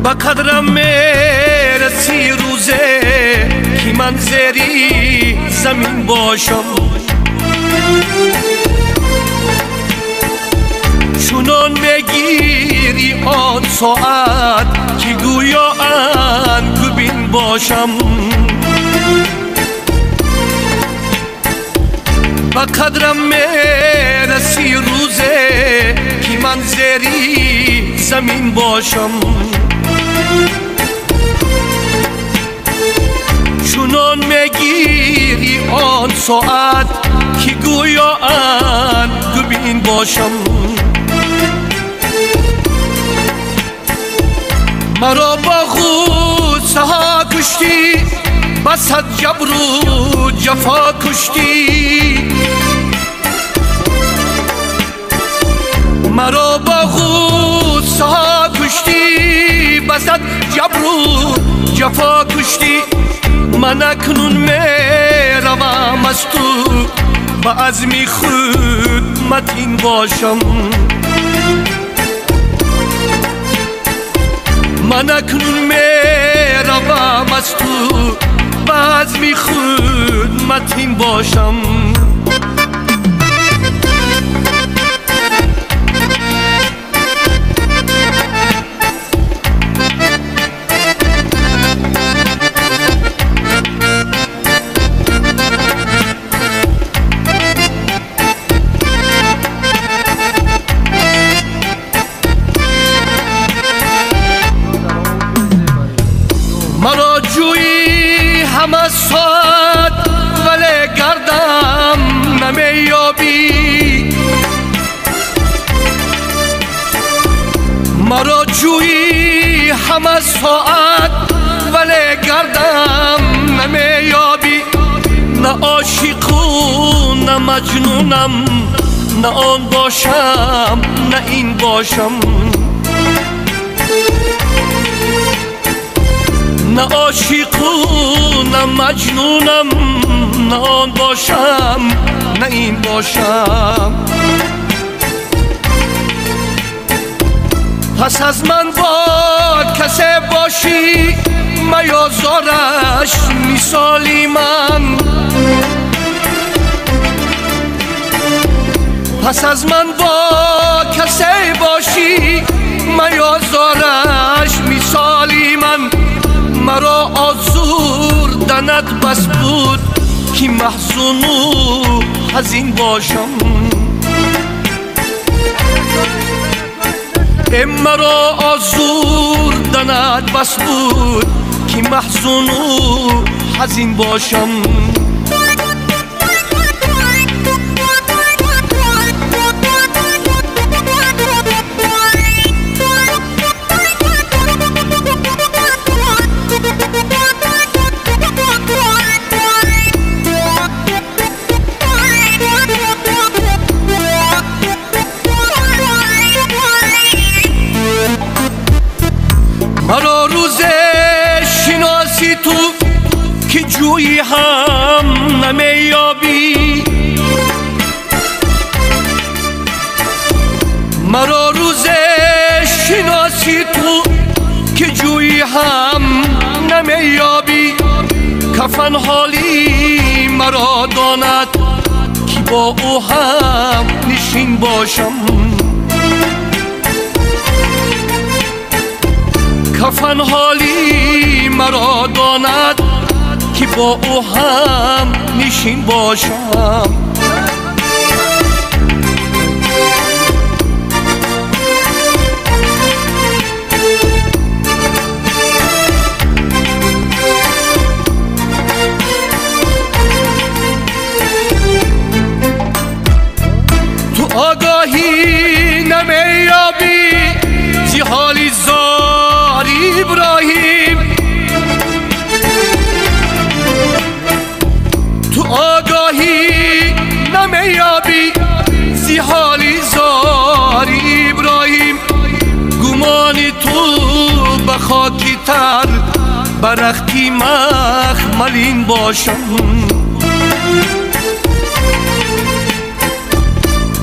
به قدرم میرسی روزه که من زیری زمین باشم، چونان میگیری آن ساعت که گویا انگبین باشم. به قدرم میرسی روزه که من زیری زمین باشم، چونان میگیری آن ساعت که گویا انگبین باشم. مرا با غصه ها کشتی، با صد جبر و جفا کشتی. مرا با غصه ها کشتی، با صد جبر و جفا کشتی. من اکنون میروم از تو، با عزم خود متین باشم. من اکنون میروم از تو، با عزم خود متین باشم. مرا جویی همه ساعت ولی گردم نمیابی. مرا جویی همه ساعت ولی گردم نمیابی. نه عاشق و نه مجنونم، نه آن باشم نه این باشم. نه عاشق و نه مجنونم، نه آن باشم نه این باشم. پس از من با کسی باشی، میازارش مثالی من. پس از من با کسی باشی، میازارش مثالی من. مرا آزور دند بس بود که محزون و حزین باشم. مرا آزور دند بس بود که محزون و حزین باشم. مرا روز شناسی تو که جویی هم نمیابی. مرا روز شناسی تو که جویی هم نمیابی. کفن حالی مرا داند که با او هم نشین باشم. کفن حالی مرا داند که با او هم نشین باشم. تو آگاهی نمیابی زی حالی زاری ابراهیم. تو آگاهی نمیابی زی حالی زاری ابراهیم. گمانی تو به خاکی تر برختی مخملین باشم.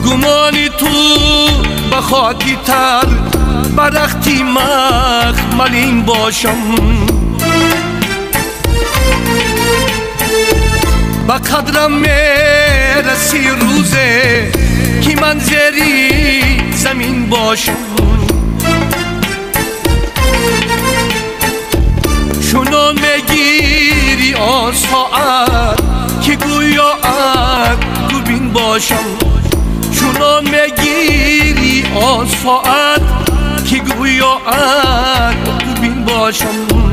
گمانی تو به خاکی تر برختی مخملین باشم با قدرم میرسی روزه که من زیری زمین باشم چونان میگیری آن ساعت که گویا گوبین باشم چونان میگیری آن ساعت که گویا گوبین باشم